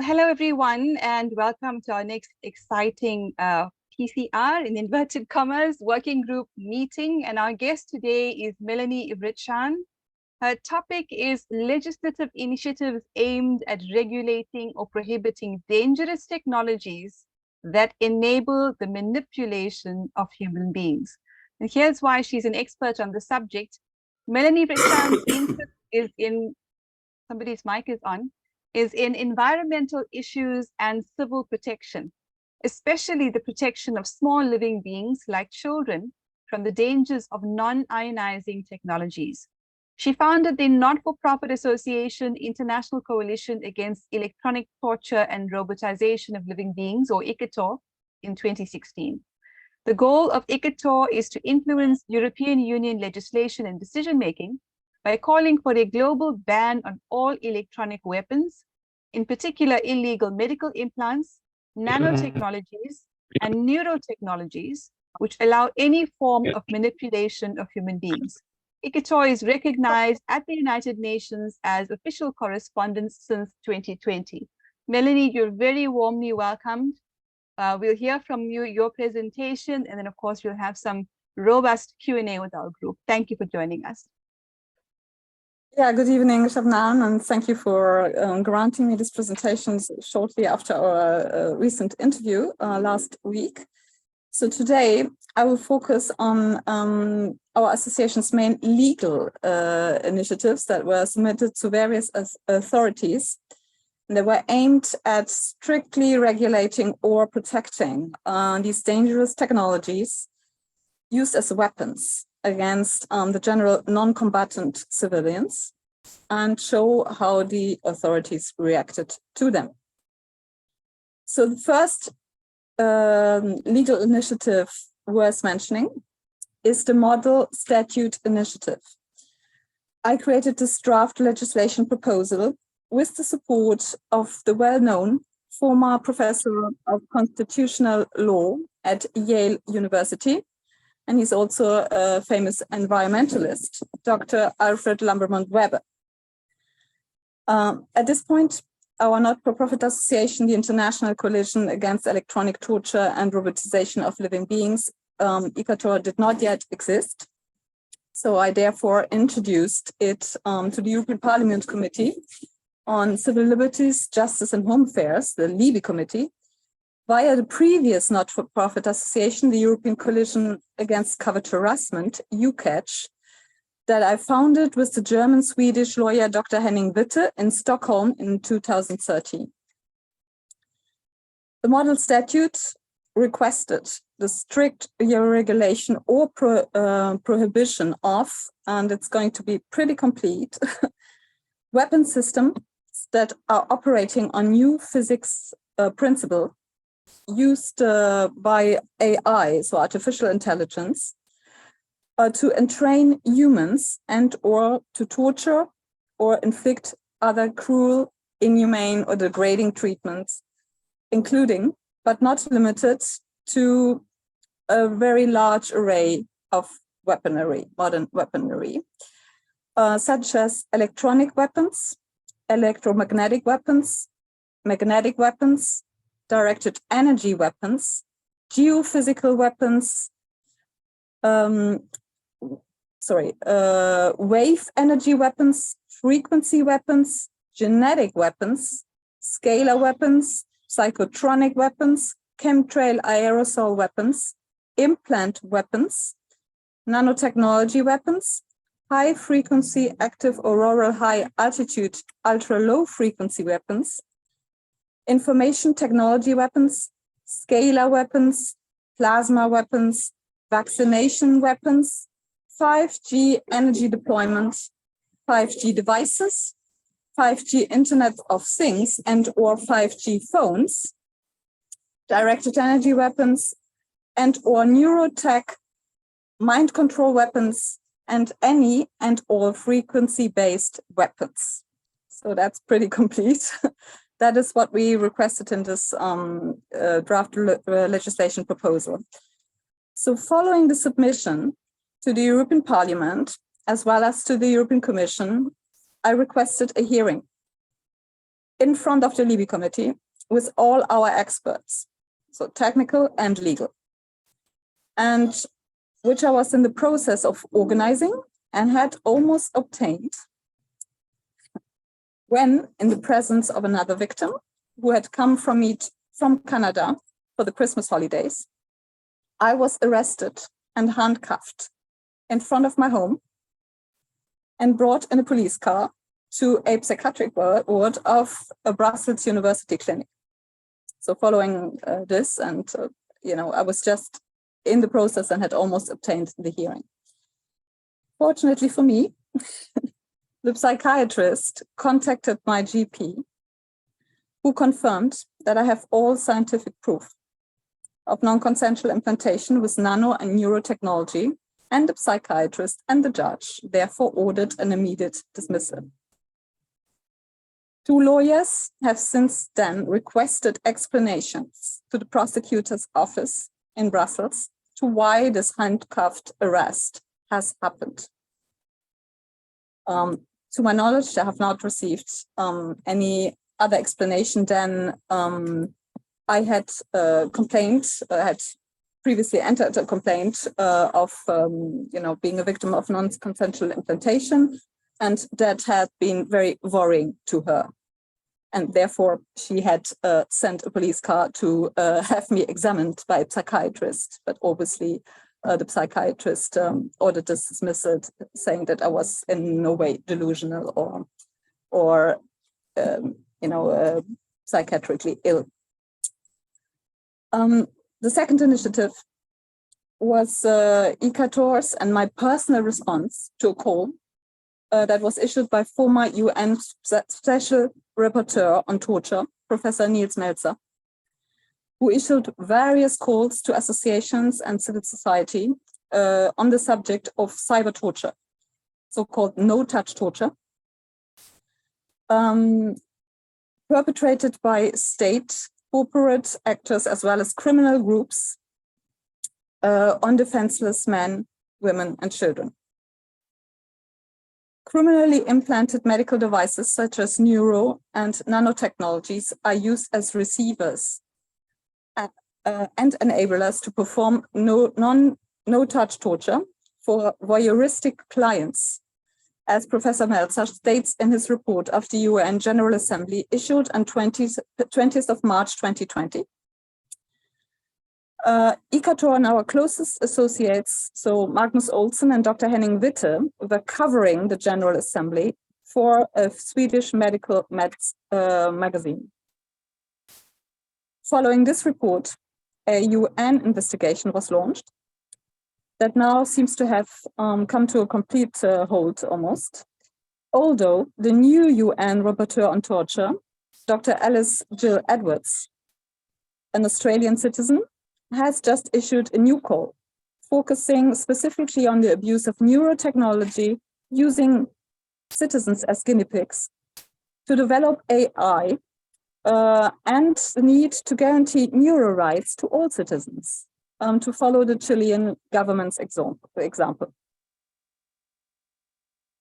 Hello everyone, and welcome to our next exciting PCR, in inverted commas, working group meeting. And our guest today is Melanie. Her topic is legislative initiatives aimed at regulating or prohibiting dangerous technologies that enable the manipulation of human beings. And here's why she's an expert on the subject. Melanie Richan's interest is in, somebody's mic is on, is in environmental issues and civil protection, especially the protection of small living beings like children from the dangers of non-ionizing technologies. She founded the not-for-profit association International Coalition Against Electronic Torture and Robotization of Living Beings, or ICATOR, in 2016. The goal of ICATOR is to influence European Union legislation and decision-making by calling for a global ban on all electronic weapons, in particular illegal medical implants, nanotechnologies, and neurotechnologies, which allow any form of manipulation of human beings. ICATOR is recognized at the United Nations as official correspondent since 2020. Melanie, you're very warmly welcomed. We'll hear from you, your presentation, and then of course we'll have some robust Q&A with our group. Thank you for joining us. Yeah, good evening, Shabnam, and thank you for granting me this presentation shortly after our recent interview last week. So today I will focus on our association's main legal initiatives that were submitted to various authorities. And they were aimed at strictly regulating or protecting these dangerous technologies used as weapons against the general non-combatant civilians, and show how the authorities reacted to them. So the first legal initiative worth mentioning is the Model Statute Initiative. I created this draft legislation proposal with the support of the well-known former professor of constitutional law at Yale University, and he's also a famous environmentalist, Dr. Alfred Lambermont-Weber. At this point, our not-for-profit association, the International Coalition Against Electronic Torture and Robotization of Living Beings, ICATOR, did not yet exist. So I therefore introduced it to the European Parliament Committee on Civil Liberties, Justice and Home Affairs, the LIBE Committee, via the previous not-for-profit association, the European Coalition Against Covert Harassment, UCATCH, that I founded with the German-Swedish lawyer Dr. Henning Witte in Stockholm in 2013. The model statute requested the strict regulation or prohibition of, and it's going to be pretty complete, weapon systems that are operating on new physics principle used by AI, so artificial intelligence, to entrain humans and or to torture or inflict other cruel, inhumane or degrading treatments, including, but not limited to, a very large array of weaponry, modern weaponry, such as electronic weapons, electromagnetic weapons, magnetic weapons, directed energy weapons, geophysical weapons, wave energy weapons, frequency weapons, genetic weapons, scalar weapons, psychotronic weapons, chemtrail aerosol weapons, implant weapons, nanotechnology weapons, high-frequency active auroral high-altitude ultra-low frequency weapons, information technology weapons, scalar weapons, plasma weapons, vaccination weapons, 5G energy deployment, 5G devices, 5G Internet of Things and or 5G phones, directed energy weapons, and or neurotech, mind control weapons, and any and all frequency-based weapons. So that's pretty complete. That is what we requested in this draft legislation proposal. So following the submission to the European Parliament, as well as to the European Commission, I requested a hearing. in front of the Libby committee with all our experts, so technical and legal, and which I was in the process of organizing and had almost obtained when, in the presence of another victim who had come from Canada for the Christmas holidays, I was arrested and handcuffed in front of my home and brought in a police car to a psychiatric ward of a Brussels University clinic. So following this, and I was just in the process and had almost obtained the hearing. Fortunately for me, the psychiatrist contacted my GP, who confirmed that I have all scientific proof of non-consensual implantation with nano and neurotechnology, and the psychiatrist and the judge therefore ordered an immediate dismissal. 2 lawyers have since then requested explanations to the prosecutor's office in Brussels to why this handcuffed arrest has happened. To my knowledge, I have not received any other explanation than I had complained, had previously entered a complaint of being a victim of non-consensual implantation, and that had been very worrying to her. And therefore, she had sent a police car to have me examined by a psychiatrist. But obviously, the psychiatrist ordered this dismissal, saying that I was in no way delusional or psychiatrically ill. The second initiative was ICATOR's and my personal response to a call that was issued by former UN Special Rapporteur on Torture, Professor Niels Melzer, who issued various calls to associations and civil society on the subject of cyber torture, so-called no-touch torture, perpetrated by state, corporate actors, as well as criminal groups on defenseless men, women, and children. Criminally implanted medical devices such as neuro and nanotechnologies are used as receivers and enablers to perform no-touch torture for voyeuristic clients, as Professor Melzer states in his report of the UN General Assembly issued on 20th of March 2020. ICATOR and our closest associates, so Magnus Olsson and Dr. Henning Witte, were covering the General Assembly for a Swedish medical magazine. Following this report, a UN investigation was launched that now seems to have come to a complete halt almost. Although the new UN Rapporteur on Torture, Dr. Alice Jill Edwards, an Australian citizen, has just issued a new call, focusing specifically on the abuse of neurotechnology using citizens as guinea pigs to develop AI and the need to guarantee neuro rights to all citizens, to follow the Chilean government's example.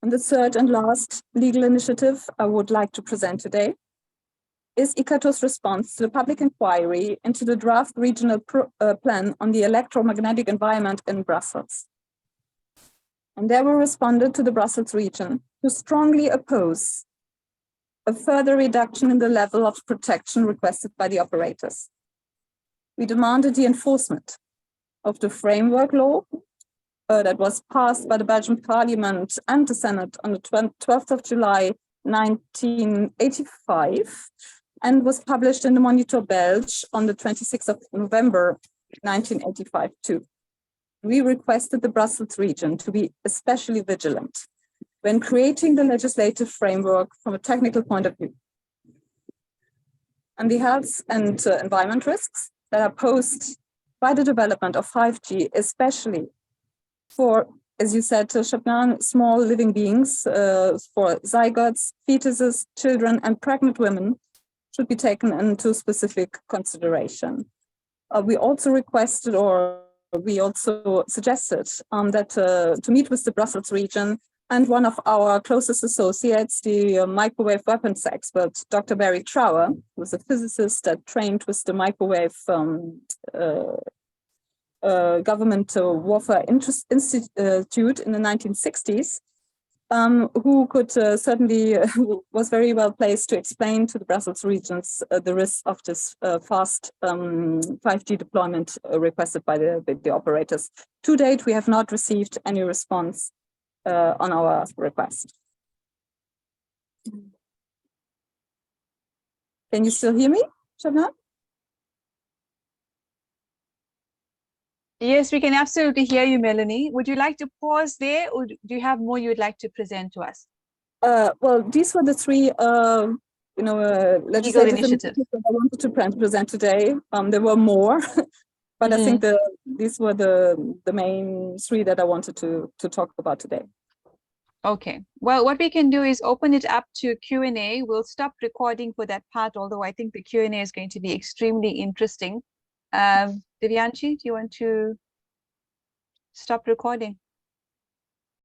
And the third and last legal initiative I would like to present today is ICATOR's response to the public inquiry into the draft regional plan on the electromagnetic environment in Brussels. And there we responded to the Brussels region to strongly oppose a further reduction in the level of protection requested by the operators. We demanded the enforcement of the framework law that was passed by the Belgian Parliament and the Senate on the 12th of July 1985, and was published in the Monitor Belge on the 26th of November 1985 too. We requested the Brussels region to be especially vigilant when creating the legislative framework from a technical point of view. And the health and environment risks that are posed by the development of 5G, especially for, as you said, Shabnan, small living beings, for zygotes, fetuses, children, and pregnant women, should be taken into specific consideration. We also requested, or we also suggested that to meet with the Brussels region and one of our closest associates, the microwave weapons expert, Dr. Barry Trower, who was a physicist that trained with the microwave government warfare institute in the 1960s, who could certainly was very well placed to explain to the Brussels regions the risks of this fast 5G deployment requested by the operators. To date, we have not received any response on our request. Can you still hear me, Shabnam? Yes, we can absolutely hear you, Melanie. Would you like to pause there, or do you have more you would like to present to us? Well, these were the three, legislative initiatives that I wanted to present today. There were more, but I think these were the main three that I wanted to talk about today. Okay. Well, what we can do is open it up to Q&A. We'll stop recording for that part, although I think the Q&A is going to be extremely interesting. Divyanshi, do you want to stop recording?